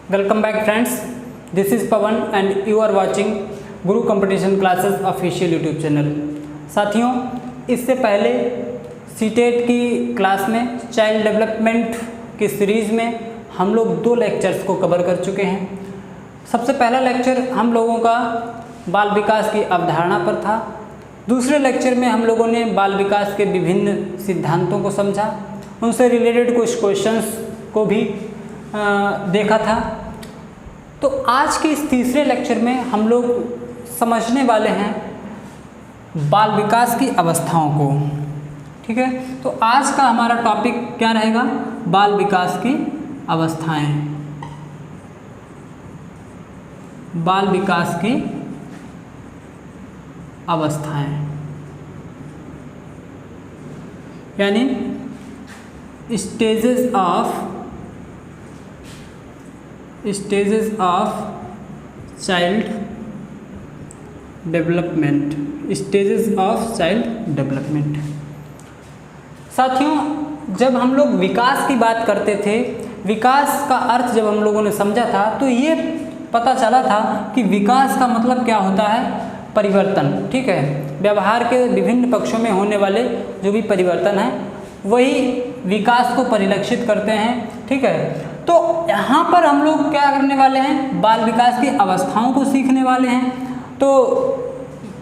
Welcome back friends, this is Pawan and you are watching Guru competition classes official YouTube channel. साथियों, इससे पहले CTET की class में child development की series में हम लोग 2 लेक्चर्स को कवर कर चुके हैं। सबसे पहला लेक्चर हम लोगों का बाल विकास की अवधारणा पर था। दूसरे लेक्चर में हम लोगों ने बाल विकास के विभिन्न सिद्धांतों को समझा, उनसे रिलेटेड कुछ क्वेश्चंस को भी देखा था। तो आज के इस तीसरे लेक्चर में हम लोग समझने वाले हैं बाल विकास की अवस्थाओं को। ठीक है, तो आज का हमारा टॉपिक क्या रहेगा? बाल विकास की अवस्थाएं। बाल विकास की अवस्थाएं यानी स्टेजेस ऑफ चाइल्ड डेवलपमेंट। साथियों, जब हम लोग विकास की बात करते थे, विकास का अर्थ जब हम लोगों ने समझा था तो ये पता चला था कि विकास का मतलब क्या होता है? परिवर्तन। ठीक है, व्यवहार के विभिन्न पक्षों में होने वाले जो भी परिवर्तन है वही विकास को परिलक्षित करते हैं। ठीक है, तो यहाँ पर हम लोग क्या करने वाले हैं? बाल विकास की अवस्थाओं को सीखने वाले हैं। तो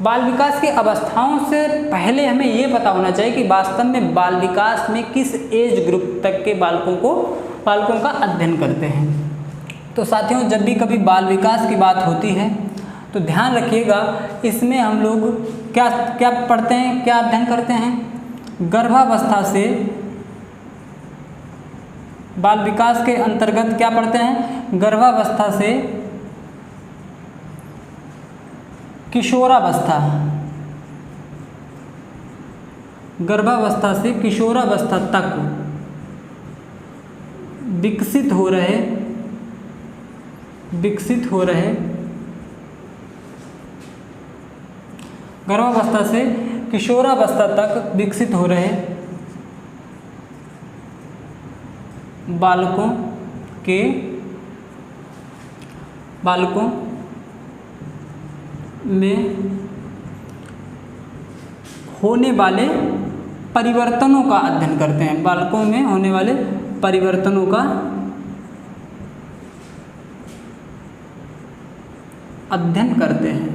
बाल विकास की अवस्थाओं से पहले हमें ये पता होना चाहिए कि वास्तव में बाल विकास में किस एज ग्रुप तक के बालकों का अध्ययन करते हैं। तो साथियों, जब भी कभी बाल विकास की बात होती है तो ध्यान रखिएगा, इसमें हम लोग क्या पढ़ते हैं, क्या अध्ययन करते हैं? गर्भावस्था से बाल विकास के अंतर्गत क्या पढ़ते हैं? गर्भावस्था से किशोरावस्था, गर्भावस्था से किशोरावस्था तक विकसित हो रहे गर्भावस्था से किशोरावस्था तक विकसित हो रहे बालकों में होने वाले परिवर्तनों का अध्ययन करते हैं। बालकों में होने वाले परिवर्तनों का अध्ययन करते हैं।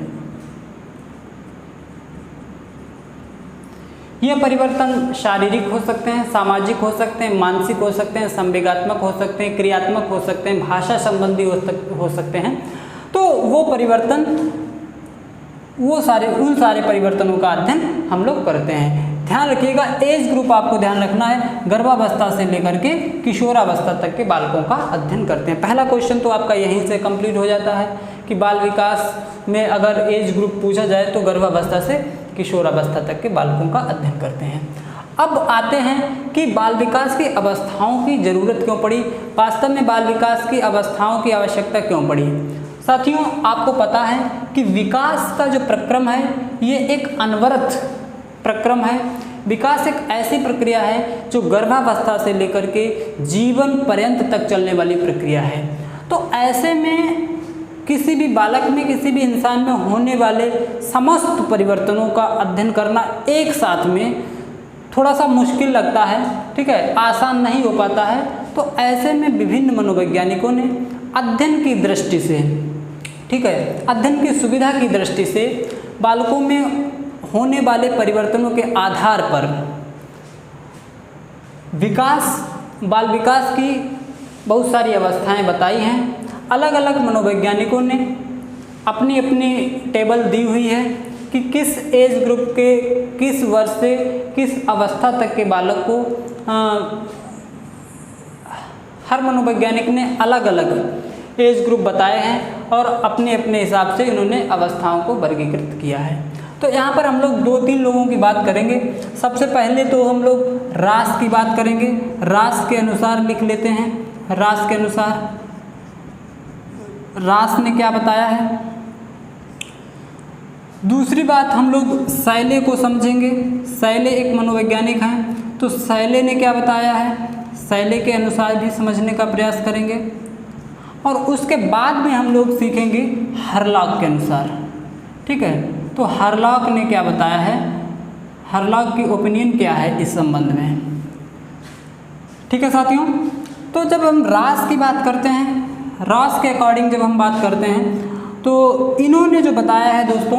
ये परिवर्तन शारीरिक हो सकते हैं, सामाजिक हो सकते हैं, मानसिक हो सकते हैं, संवेगात्मक हो सकते हैं, क्रियात्मक हो सकते हैं, भाषा संबंधी हो सकते हैं। तो उन सारे परिवर्तनों का अध्ययन हम लोग करते हैं। ध्यान रखिएगा, एज ग्रुप आपको ध्यान रखना है, गर्भावस्था से लेकर के किशोरावस्था तक के बालकों का अध्ययन करते हैं। पहला क्वेश्चन तो आपका यहीं से कंप्लीट हो जाता है कि बाल विकास में अगर एज ग्रुप पूछा जाए तो गर्भावस्था से किशोरावस्था तक के बालकों का अध्ययन करते हैं। अब आते हैं कि बाल विकास की अवस्थाओं की ज़रूरत क्यों पड़ी? वास्तव में बाल विकास की अवस्थाओं की आवश्यकता क्यों पड़ी? साथियों, आपको पता है कि विकास का जो प्रक्रम है ये एक अनवरत प्रक्रम है। विकास एक ऐसी प्रक्रिया है जो गर्भावस्था से लेकर के जीवन पर्यंत तक चलने वाली प्रक्रिया है। तो ऐसे में किसी भी बालक में, किसी भी इंसान में होने वाले समस्त परिवर्तनों का अध्ययन करना एक साथ में थोड़ा सा मुश्किल लगता है। ठीक है, आसान नहीं हो पाता है। तो ऐसे में विभिन्न मनोवैज्ञानिकों ने अध्ययन की दृष्टि से, ठीक है, अध्ययन की सुविधा की दृष्टि से बालकों में होने वाले परिवर्तनों के आधार पर बाल विकास की बहुत सारी अवस्थाएं बताई हैं। अलग अलग मनोवैज्ञानिकों ने अपनी अपनी टेबल दी हुई है कि किस एज ग्रुप के किस वर्ष से किस अवस्था तक के बालक को हर मनोवैज्ञानिक ने अलग अलग एज ग्रुप बताए हैं और अपने अपने हिसाब से इन्होंने अवस्थाओं को वर्गीकृत किया है। तो यहाँ पर हम लोग 2-3 लोगों की बात करेंगे। सबसे पहले तो हम लोग रास की बात करेंगे। रास के अनुसार लिख लेते हैं। रास के अनुसार रास ने क्या बताया है? दूसरी बात हम लोग सैले को समझेंगे। सैले एक मनोवैज्ञानिक हैं, तो सैले ने क्या बताया है? सैले के अनुसार भी समझने का प्रयास करेंगे। और उसके बाद में हम लोग सीखेंगे हरलॉक के अनुसार। ठीक है, तो हरलॉक ने क्या बताया है, हरलॉक की ओपिनियन क्या है इस संबंध में। ठीक है साथियों, तो जब हम रॉस की बात करते हैं, रॉस के अकॉर्डिंग जब हम बात करते हैं तो इन्होंने जो बताया है दोस्तों,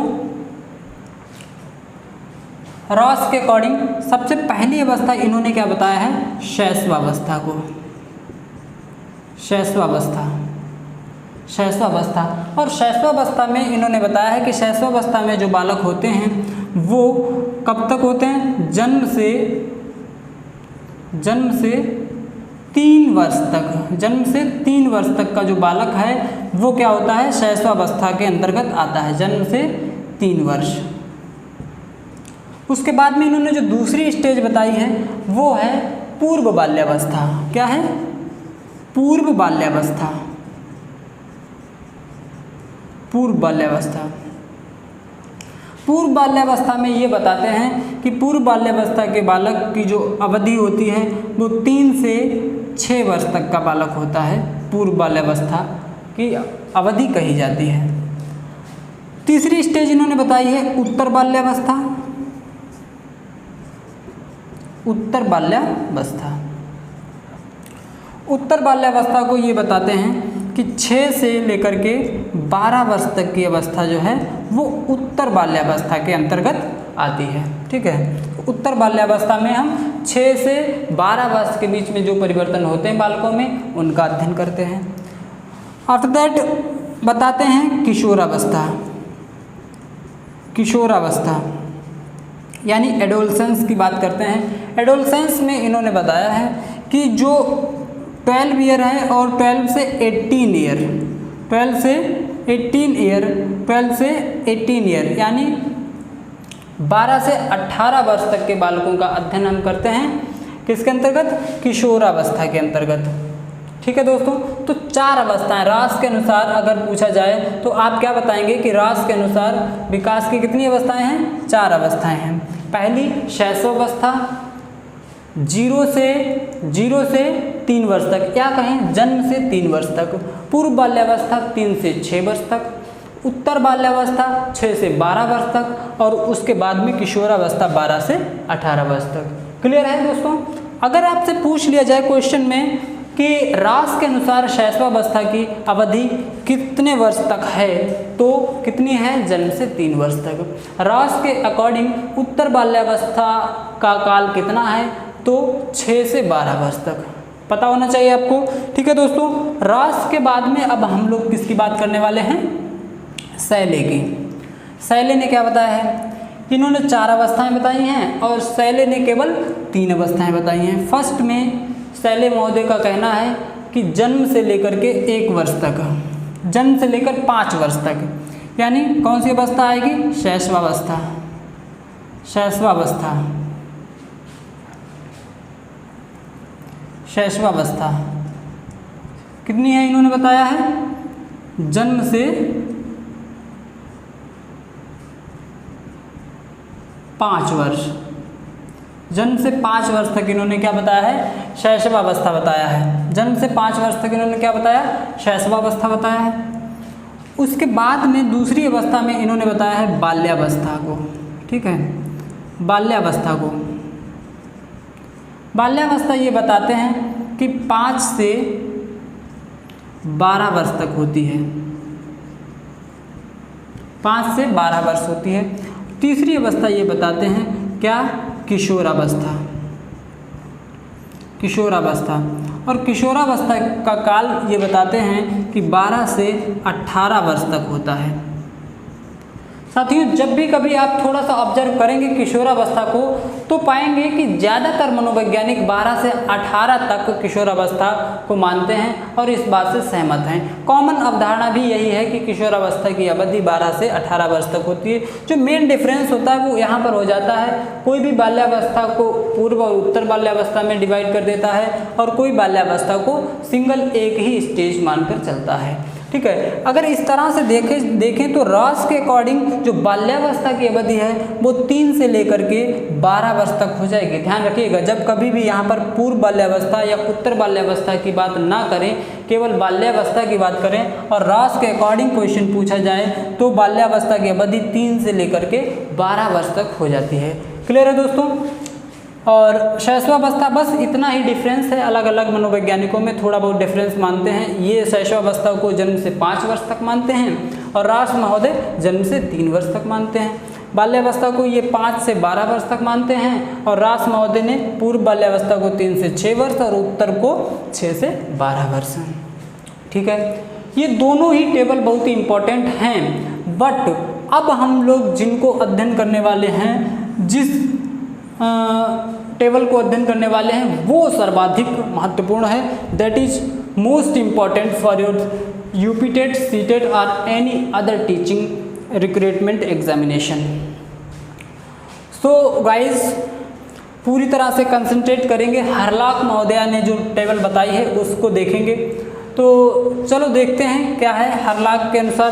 रॉस के अकॉर्डिंग सबसे पहली अवस्था इन्होंने क्या बताया है, शैशवावस्था को, शैशवावस्था, शैशवावस्था। और शैशवावस्था में इन्होंने बताया है कि शैशवावस्था में जो बालक होते हैं वो कब तक होते हैं, जन्म से 3 वर्ष तक, जन्म से 3 वर्ष तक का जो बालक है वो क्या होता है, शैशवावस्था के अंतर्गत आता है, जन्म से 3 वर्ष। उसके बाद में इन्होंने जो दूसरी स्टेज बताई है वो है पूर्व बाल्यावस्था। क्या है, पूर्व बाल्यावस्था, पूर्व बाल्यावस्था। पूर्व बाल्यावस्था में ये बताते हैं कि पूर्व बाल्यावस्था के बालक की जो अवधि होती है वो 3 से 6 वर्ष तक का बालक होता है, पूर्व बाल्यावस्था की अवधि कही जाती है। तीसरी स्टेज इन्होंने बताई है उत्तर बाल्यावस्था, उत्तर बाल्यावस्था। उत्तर बाल्यावस्था को ये बताते हैं कि 6 से लेकर के 12 वर्ष तक की अवस्था जो है वो उत्तर बाल्यावस्था के अंतर्गत आती है। ठीक है, उत्तर बाल्यावस्था में हम 6 से 12 वर्ष के बीच में जो परिवर्तन होते हैं बालकों में उनका अध्ययन करते हैं। आफ्टर दैट बताते हैं किशोरावस्था, किशोरावस्था यानी एडोलसेंस की बात करते हैं। एडोलसेंस में इन्होंने बताया है कि जो 12 ईयर है और 12 से 18 ईयर, 12 से 18 ईयर, 12 से 18 ईयर यानी 12 से 18 वर्ष तक के बालकों का अध्ययन हम करते हैं किसके अंतर्गत, किशोरावस्था के अंतर्गत। ठीक है दोस्तों, तो 4 अवस्थाएं रॉस के अनुसार अगर पूछा जाए तो आप क्या बताएंगे कि रॉस के अनुसार विकास की कितनी अवस्थाएं हैं, 4 अवस्थाएं हैं। पहली शैशवावस्था, 0 से 3 वर्ष तक या कहें जन्म से 3 वर्ष तक। पूर्व बाल्यावस्था 3 से 6 वर्ष तक। उत्तर बाल्यावस्था 6 से 12 वर्ष तक और उसके बाद में किशोरावस्था 12 से 18 वर्ष तक। क्लियर है दोस्तों। अगर आपसे पूछ लिया जाए क्वेश्चन में कि रॉस के अनुसार शैशवावस्था की अवधि कितने वर्ष तक है तो कितनी है, जन्म से 3 वर्ष तक। रॉस के अकॉर्डिंग उत्तर बाल्यावस्था का काल कितना है तो 6 से 12 वर्ष तक पता होना चाहिए आपको। ठीक है दोस्तों, रॉस के बाद में अब हम लोग किसकी बात करने वाले हैं, सैले की। सैले ने क्या बताया है, इन्होंने 4 अवस्थाएं बताई हैं और सैले ने केवल 3 अवस्थाएं बताई हैं। फर्स्ट में सैले महोदय का कहना है कि जन्म से लेकर के 1 वर्ष तक, जन्म से लेकर 5 वर्ष तक, यानी कौन सी अवस्था आएगी, शैशवावस्था, शैशवावस्था, शैशवावस्था कितनी है इन्होंने बताया है, जन्म से 5 वर्ष, जन्म से 5 वर्ष तक इन्होंने क्या बताया है, शैशवावस्था बताया है। जन्म से 5 वर्ष तक इन्होंने क्या बताया, शैशवावस्था बताया है। उसके बाद में दूसरी अवस्था में इन्होंने बताया है बाल्यावस्था को। ठीक है, बाल्यावस्था को, बाल्यावस्था ये बताते हैं कि 5 से 12 वर्ष तक होती है, 5 से 12 वर्ष होती है। तीसरी अवस्था ये बताते हैं क्या, किशोरावस्था, किशोरावस्था। और किशोरावस्था का काल ये बताते हैं कि 12 से 18 वर्ष तक होता है। साथियों, जब भी कभी आप थोड़ा सा ऑब्जर्व करेंगे किशोरावस्था को तो पाएंगे कि ज़्यादातर मनोवैज्ञानिक 12 से 18 तक किशोरावस्था को मानते हैं और इस बात से सहमत हैं। कॉमन अवधारणा भी यही है कि किशोरावस्था की अवधि 12 से 18 वर्ष तक होती है। जो मेन डिफरेंस होता है वो यहाँ पर हो जाता है, कोई भी बाल्यावस्था को पूर्व और उत्तर बाल्यावस्था में डिवाइड कर देता है और कोई बाल्यावस्था को सिंगल एक ही स्टेज मानकर चलता है। ठीक है। अगर इस तरह से देखें तो रास के अकॉर्डिंग जो बाल्यावस्था की अवधि है वो 3 से लेकर के 12 वर्ष तक हो जाएगी। ध्यान रखिएगा, जब कभी भी यहाँ पर पूर्व बाल्यावस्था या उत्तर बाल्यावस्था की बात ना करें, केवल बाल्यावस्था की बात करें और रास के अकॉर्डिंग क्वेश्चन पूछा जाए तो बाल्यावस्था की अवधि 3 से लेकर के 12 वर्ष तक हो जाती है। क्लियर है दोस्तों। और शैशवावस्था बस इतना ही डिफरेंस है, अलग अलग मनोवैज्ञानिकों में थोड़ा बहुत डिफरेंस मानते हैं। ये शैशवावस्था को जन्म से 5 वर्ष तक मानते हैं और रास महोदय जन्म से 3 वर्ष तक मानते हैं। बाल्यावस्था को ये 5 से 12 वर्ष तक मानते हैं और रास महोदय ने पूर्व बाल्यावस्था को 3 से 6 वर्ष और उत्तर को 6 से 12 वर्ष। ठीक है, ये दोनों ही टेबल बहुत ही इम्पोर्टेंट हैं। बट अब हम लोग जिनको अध्ययन करने वाले हैं, जिस टेबल को अध्ययन करने वाले हैं वो सर्वाधिक महत्वपूर्ण है। That is most important for your UP TET, C TET और any other teaching recruitment examination. So guys पूरी तरह से कंसंट्रेट करेंगे। हरलाख महोदया ने जो टेबल बताई है उसको देखेंगे। तो चलो देखते हैं क्या है हरलाख के अनुसार।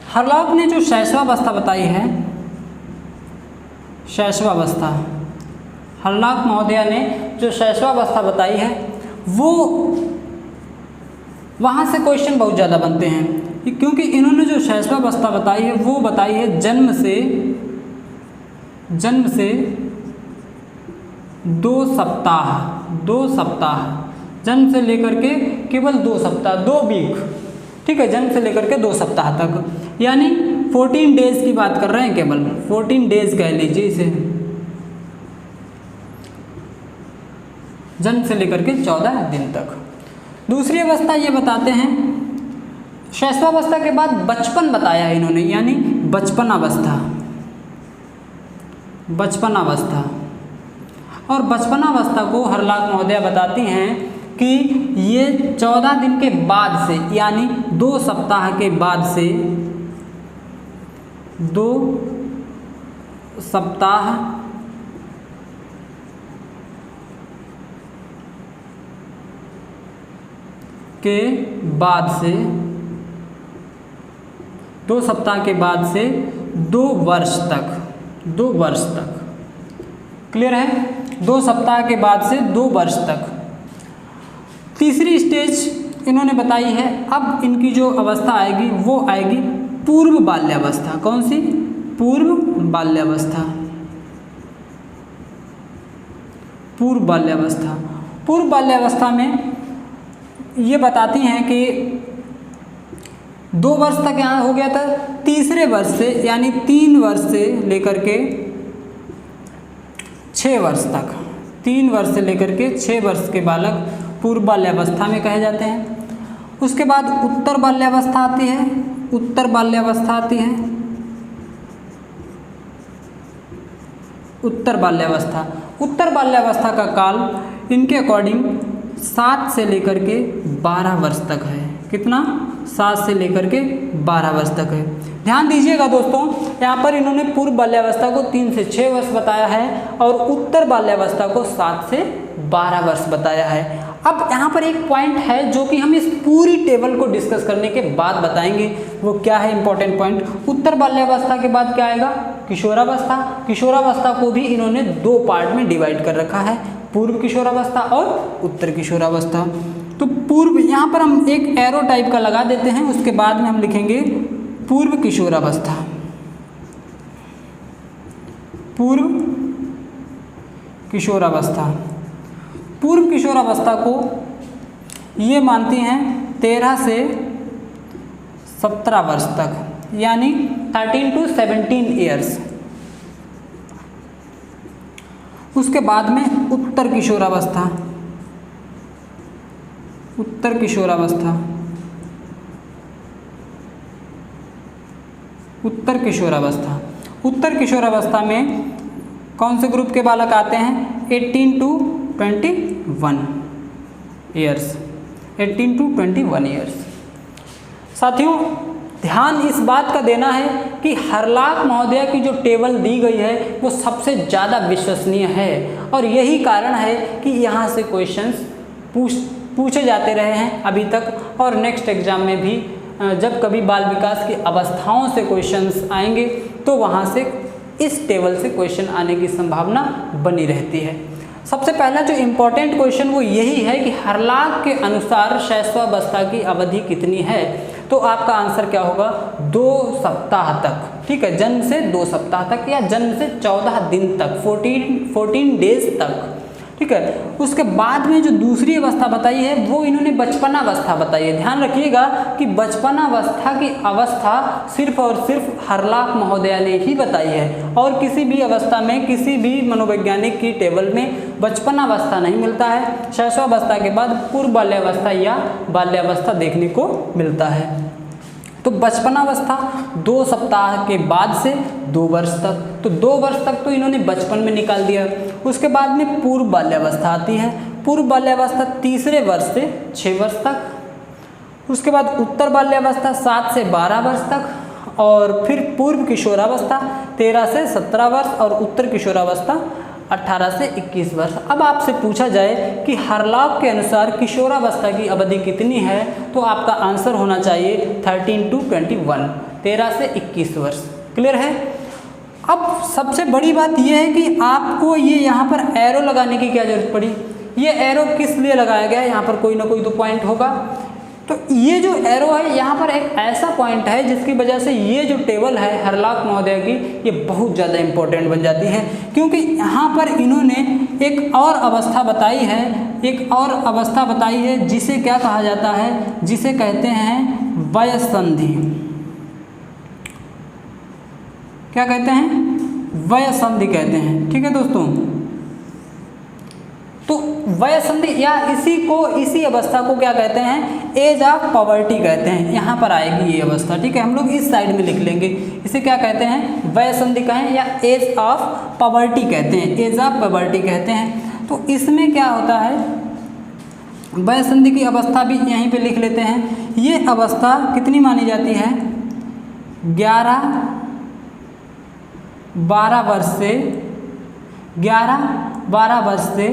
हरलाख ने जो शैशवावस्था बताई है, शैशवावस्था, हरलाख महोदया ने जो शैशवावस्था बताई है वो वहाँ से क्वेश्चन बहुत ज़्यादा बनते हैं, क्योंकि इन्होंने जो शैशवावस्था बताई है वो बताई है जन्म से 2 सप्ताह, जन्म से लेकर के केवल 2 सप्ताह, 2 वीक। ठीक है, जन्म से लेकर के 2 सप्ताह तक, यानी 14 डेज की बात कर रहे हैं, केवल 14 डेज कह लीजिए इसे, जन्म से लेकर के 14 दिन तक। दूसरी अवस्था ये बताते हैं, शैशवावस्था के बाद बचपन बताया है इन्होंने, यानी बचपन अवस्था। और बचपनावस्था को हरलाख महोदया बताती हैं कि ये 14 दिन के बाद से, यानी 2 सप्ताह के बाद से, 2 सप्ताह के बाद से 2 सप्ताह के बाद से 2 वर्ष तक। क्लियर है, 2 सप्ताह के बाद से 2 वर्ष तक। तीसरी स्टेज इन्होंने बताई है, अब इनकी जो अवस्था आएगी वो आएगी पूर्व बाल्यावस्था। कौन सी? पूर्व बाल्यावस्था। पूर्व बाल्यावस्था में ये बताती हैं कि 2 वर्ष तक यहाँ हो गया था, तीसरे वर्ष से यानी 3 वर्ष से लेकर के 6 वर्ष तक, 3 वर्ष से लेकर के 6 वर्ष के बालक पूर्व बाल्यावस्था में कहे जाते हैं। उसके बाद उत्तर बाल्यावस्था आती है। उत्तर बाल्यावस्था का काल इनके अकॉर्डिंग 7 से लेकर के 12 वर्ष तक है। कितना? 7 से लेकर के 12 वर्ष तक है। ध्यान दीजिएगा दोस्तों, यहाँ पर इन्होंने पूर्व बाल्यावस्था को 3 से 6 वर्ष बताया है और उत्तर बाल्यावस्था को 7 से 12 वर्ष बताया है। अब यहाँ पर एक पॉइंट है जो कि हम इस पूरी टेबल को डिस्कस करने के बाद बताएंगे। वो क्या है इंपॉर्टेंट पॉइंट? उत्तर बाल्यावस्था के बाद क्या आएगा? किशोरावस्था। किशोरावस्था को भी इन्होंने 2 पार्ट में डिवाइड कर रखा है, पूर्व किशोरावस्था और उत्तर किशोरावस्था। तो पूर्व, यहाँ पर हम एक एरो टाइप का लगा देते हैं, उसके बाद में हम लिखेंगे पूर्व किशोरावस्था। पूर्व किशोरावस्था को ये मानती हैं 13 से 17 वर्ष तक, यानी 13 to 17 ईयर्स। उसके बाद में उत्तर किशोरावस्था। उत्तर किशोरावस्था में कौन से ग्रुप के बालक आते हैं? 18 to 21 ईयर्स। 18 to 21 years. साथियों, ध्यान इस बात का देना है कि हरलाख महोदया की जो टेबल दी गई है वो सबसे ज़्यादा विश्वसनीय है और यही कारण है कि यहाँ से क्वेश्चंस पूछे जाते रहे हैं अभी तक, और नेक्स्ट एग्जाम में भी जब कभी बाल विकास की अवस्थाओं से क्वेश्चंस आएंगे तो वहाँ से इस टेबल से क्वेश्चन आने की संभावना बनी रहती है। सबसे पहला जो इम्पोर्टेंट क्वेश्चन वो यही है कि हर्लाक के अनुसार शैशवावस्था की अवधि कितनी है, तो आपका आंसर क्या होगा, 2 सप्ताह तक। ठीक है, जन्म से 2 सप्ताह तक या जन्म से 14 दिन तक, 14 डेज तक। ठीक है, उसके बाद में जो दूसरी अवस्था बताई है वो इन्होंने बचपनावस्था बताई है। ध्यान रखिएगा कि बचपनावस्था की अवस्था सिर्फ और सिर्फ हर्लाक महोदया ने ही बताई है, और किसी भी अवस्था में किसी भी मनोवैज्ञानिक की टेबल में बचपनावस्था नहीं मिलता है। शैशवावस्था के बाद पूर्व बाल्यावस्था या बाल्यावस्था देखने को मिलता है। तो बचपनावस्था 2 सप्ताह के बाद से 2 वर्ष तक, तो 2 वर्ष तक तो इन्होंने बचपन में निकाल दिया। उसके बाद में पूर्व बाल्यावस्था आती है, पूर्व बाल्यावस्था तीसरे वर्ष से 6 वर्ष तक। उसके बाद उत्तर बाल्यावस्था 7 से 12 वर्ष तक, और फिर पूर्व किशोरावस्था 13 से 17 वर्ष, और उत्तर किशोरावस्था 18 से 21 वर्ष। अब आपसे पूछा जाए कि हर्लाक के अनुसार किशोरावस्था की अवधि कितनी है, तो आपका आंसर होना चाहिए 13 to 21, 13 से 21 वर्ष। क्लियर है। अब सबसे बड़ी बात यह है कि आपको ये यहाँ पर एरो लगाने की क्या जरूरत पड़ी। ये एरो किस लिए लगाया गया है, यहाँ पर कोई ना कोई तो पॉइंट होगा। तो ये जो एरो है यहाँ पर एक ऐसा पॉइंट है जिसकी वजह से ये जो टेबल है हर्लाक महोदय की, ये बहुत ज़्यादा इम्पोर्टेंट बन जाती है, क्योंकि यहाँ पर इन्होंने एक और अवस्था बताई है, एक और अवस्था बताई है जिसे क्या कहा जाता है, जिसे कहते हैं वयसंधि। क्या कहते हैं, वयसंधि कहते हैं। ठीक है दोस्तों, तो वयसंधि या इसी अवस्था को क्या कहते हैं, एज ऑफ पॉवर्टी कहते हैं। यहाँ पर आएगी ये अवस्था। ठीक है, हम लोग इस साइड में लिख लेंगे, इसे क्या कहते हैं, वयसंधि कहें या एज ऑफ पॉवर्टी कहते हैं, एज ऑफ पॉवर्टी कहते हैं। तो इसमें क्या होता है, वयसंधि की अवस्था भी यहीं पे लिख लेते हैं। ये अवस्था कितनी मानी जाती है, 12 वर्ष से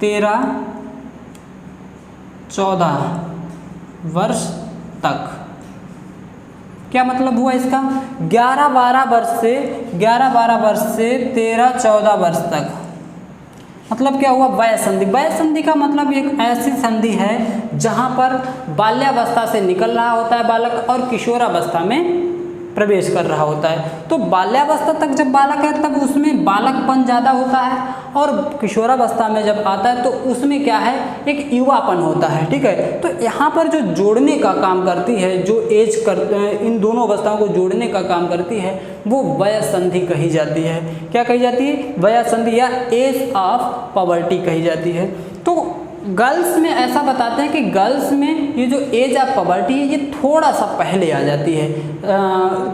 13-14 वर्ष तक। क्या मतलब हुआ इसका, 11-12 वर्ष से 13-14 वर्ष तक। मतलब क्या हुआ, वयसंधि। वयसंधि का मतलब एक ऐसी संधि है जहां पर बाल्यावस्था से निकल रहा होता है बालक और किशोरावस्था में प्रवेश कर रहा होता है। तो बाल्यावस्था तक जब बालक है तब उसमें बालकपन ज़्यादा होता है, और किशोरावस्था में जब आता है तो उसमें क्या है, एक युवापन होता है। ठीक है, तो यहाँ पर जो जोड़ने का काम करती है, जो एज इन दोनों अवस्थाओं को जोड़ने का काम करती है, वो वयसंधि कही जाती है। क्या कही जाती है, वयसंधि या एज ऑफ पॉवर्टी कही जाती है। तो गर्ल्स में ऐसा बताते हैं कि गर्ल्स में ये जो एज ऑफ पॉवर्टी है ये थोड़ा सा पहले आ जाती है,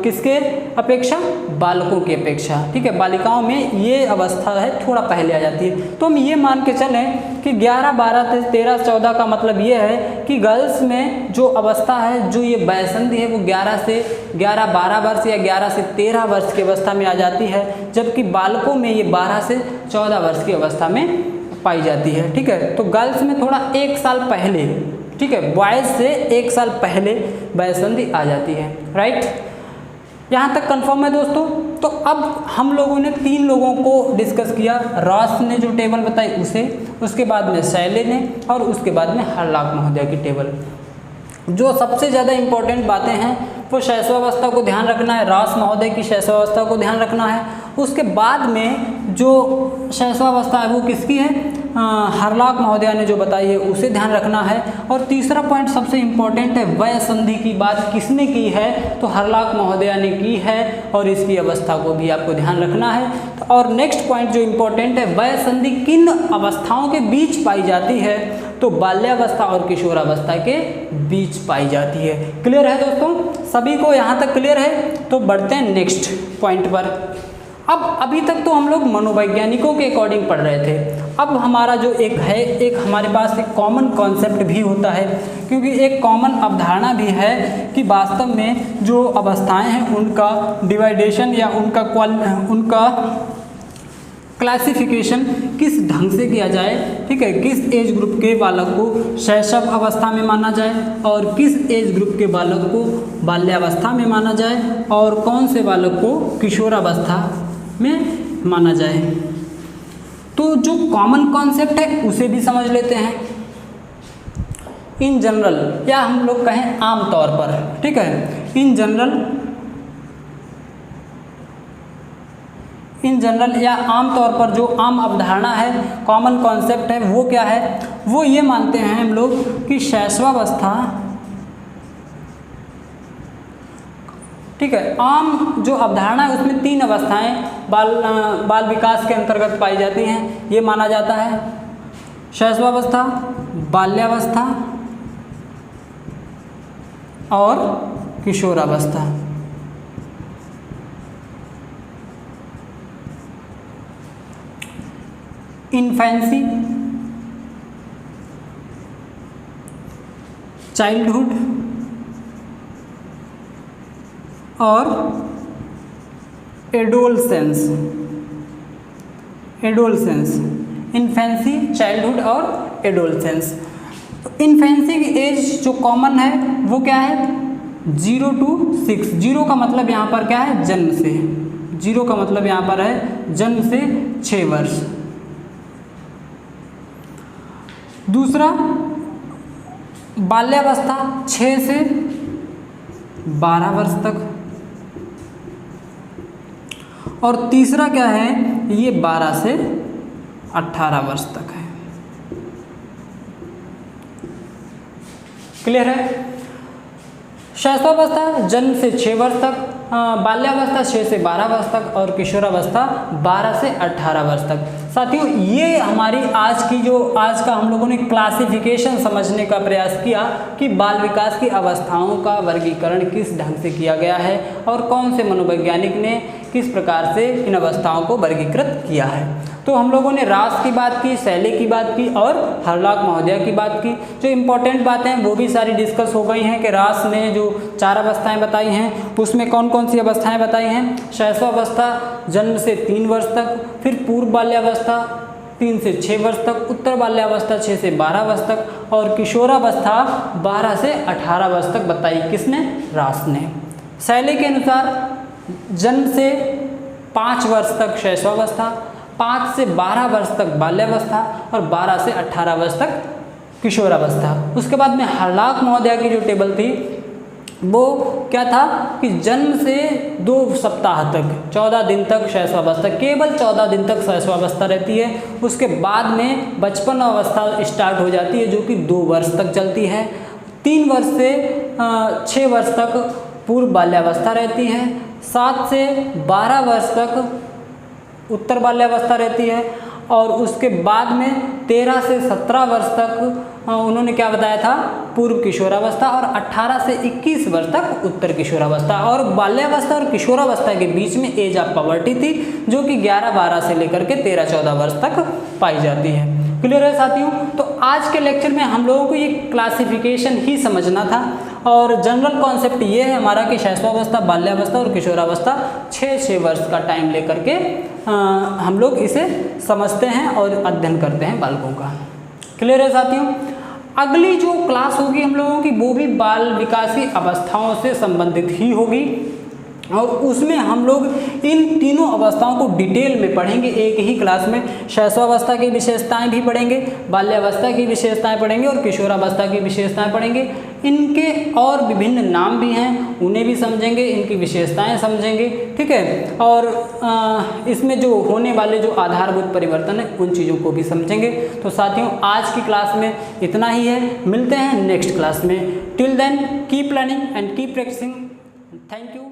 किसके अपेक्षा, बालकों की अपेक्षा। ठीक है, बालिकाओं में ये अवस्था है थोड़ा पहले आ जाती है। तो हम ये मान के चलें कि 11-12 से 13-14 का मतलब ये है कि गर्ल्स में जो अवस्था है, जो ये वयसंधि है, वो 11-12 वर्ष या 11 से 13 वर्ष की अवस्था में आ जाती है, जबकि बालकों में ये 12 से 14 वर्ष की अवस्था में पाई जाती है। ठीक है, तो गर्ल्स में थोड़ा 1 साल पहले, ठीक है, बॉयज से 1 साल पहले वयसंधि आ जाती है। राइट, यहाँ तक कंफर्म है दोस्तों। तो अब हम लोगों ने 3 लोगों को डिस्कस किया, रॉस ने जो टेबल बताई उसे, उसके बाद में शैले ने, और उसके बाद में हर्लाक महोदय की टेबल। जो सबसे ज़्यादा इम्पोर्टेंट बातें हैं वो शैशवावस्था को ध्यान रखना है, रॉस महोदय की शैशवावस्था को ध्यान रखना है। उसके बाद में जो शैशवावस्था है वो किसकी है, हर्लाक महोदय ने जो बताई है उसे ध्यान रखना है। और तीसरा पॉइंट सबसे इम्पोर्टेंट है, वयसंधि की बात किसने की है, तो हर्लाक महोदय ने की है, और इसकी अवस्था को भी आपको ध्यान रखना है। और नेक्स्ट पॉइंट जो इम्पोर्टेंट है, वयसंधि किन अवस्थाओं के बीच पाई जाती है, तो बाल्यावस्था और किशोरावस्था के बीच पाई जाती है। क्लियर है दोस्तों, सभी को यहाँ तक क्लियर है। तो बढ़ते हैं नेक्स्ट पॉइंट पर। अब अभी तक तो हम लोग मनोवैज्ञानिकों के अकॉर्डिंग पढ़ रहे थे। अब हमारा जो एक हमारे पास एक कॉमन कॉन्सेप्ट भी होता है, क्योंकि एक कॉमन अवधारणा भी है कि वास्तव में जो अवस्थाएं हैं उनका डिवाइडेशन या उनका क्लासिफिकेशन किस ढंग से किया जाए, ठीक है, किस एज ग्रुप के बालक को शैशव अवस्था में माना जाए और किस एज ग्रुप के बालक को बाल्यावस्था में माना जाए और कौन से बालक को किशोरावस्था में माना जाए। तो जो कॉमन कॉन्सेप्ट है उसे भी समझ लेते हैं। इन जनरल या हम लोग कहें आम तौर पर, ठीक है, इन जनरल या आम तौर पर जो आम अवधारणा है, कॉमन कॉन्सेप्ट है, वो क्या है, वो ये मानते हैं हम लोग कि शैशवावस्था, ठीक है, आम जो अवधारणा है उसमें 3 अवस्थाएं बाल विकास के अंतर्गत पाई जाती हैं, ये माना जाता है। शैशवावस्था, बाल्यावस्था और किशोरावस्था। इन्फेंसी, चाइल्डहुड और एडोलसेंस। इन्फेंसी, चाइल्डहुड और एडोलसेंस। इन्फेंसी की एज जो कॉमन है वो क्या है, 0 to 6। 0 का मतलब यहाँ पर क्या है, जन्म से। 0 का मतलब यहाँ पर है जन्म से 6 वर्ष। दूसरा बाल्यावस्था 6 से 12 वर्ष तक, और तीसरा क्या है, ये 12 से 18 वर्ष तक है। क्लियर है। शैशवावस्था जन्म से 6 वर्ष तक, बाल्यावस्था 6 से 12 वर्ष तक और किशोरावस्था 12 से 18 वर्ष तक। साथियों, ये हमारी आज का हम लोगों ने क्लासिफिकेशन समझने का प्रयास किया कि बाल विकास की अवस्थाओं का वर्गीकरण किस ढंग से किया गया है और कौन से मनोवैज्ञानिक ने किस प्रकार से इन अवस्थाओं को वर्गीकृत किया है। तो हम लोगों ने रास की बात की, शैले की बात की और हरलाक महोदया की बात की। जो इम्पोर्टेंट बातें हैं वो भी सारी डिस्कस हो गई हैं कि रास ने जो 4 अवस्थाएं बताई हैं उसमें कौन कौन सी अवस्थाएं बताई हैं। शैशवावस्था जन्म से 3 वर्ष तक, फिर पूर्व बाल्यावस्था 3 से 6 वर्ष तक, उत्तर बाल्यावस्था 6 से 12 वर्ष तक और किशोरावस्था 12 से 18 वर्ष तक बताई किसने, रास ने। शैले के अनुसार जन्म से 5 वर्ष तक शैशवावस्था, 5 से 12 वर्ष तक बाल्यावस्था और 12 से 18 वर्ष तक किशोरावस्था। उसके बाद में हरलाक महोदया की जो टेबल थी वो क्या था कि जन्म से 2 सप्ताह तक 14 दिन तक शैशवावस्था, केवल 14 दिन तक शैशवावस्था रहती है। उसके बाद में बचपन अवस्था स्टार्ट हो जाती है जो कि 2 वर्ष तक चलती है। 3 वर्ष से 6 वर्ष तक पूर्व बाल्यावस्था रहती है। 7 से 12 वर्ष तक उत्तर बाल्यावस्था रहती है और उसके बाद में 13 से 17 वर्ष तक उन्होंने क्या बताया था, पूर्व किशोरावस्था और 18 से 21 वर्ष तक उत्तर किशोरावस्था। और बाल्यावस्था और किशोरावस्था के बीच में एज ऑफ पवर्टी थी जो कि 11-12 से लेकर के 13-14 वर्ष तक पाई जाती है। क्लियर है साथियों। तो आज के लेक्चर में हम लोगों को ये क्लासिफिकेशन ही समझना था और जनरल कॉन्सेप्ट ये है हमारा कि शैशवावस्था, बाल्यावस्था और किशोरावस्था 6 वर्ष का टाइम लेकर के हम लोग इसे समझते हैं और अध्ययन करते हैं बालकों का। क्लियर है साथियों। अगली जो क्लास होगी हम लोगों की वो भी बाल विकास की अवस्थाओं से संबंधित ही होगी और उसमें हम लोग इन तीनों अवस्थाओं को डिटेल में पढ़ेंगे एक ही क्लास में। शैशवावस्था की विशेषताएं भी पढ़ेंगे, बाल्यावस्था की विशेषताएं पढ़ेंगे और किशोरावस्था की विशेषताएं पढ़ेंगे। इनके और विभिन्न नाम भी हैं, उन्हें भी समझेंगे, इनकी विशेषताएं समझेंगे, ठीक है। और इसमें जो होने वाले जो आधारभूत परिवर्तन है उन चीज़ों को भी समझेंगे। तो साथियों आज की क्लास में इतना ही है, मिलते हैं नेक्स्ट क्लास में। Till then keep learning and keep practising. Thank you.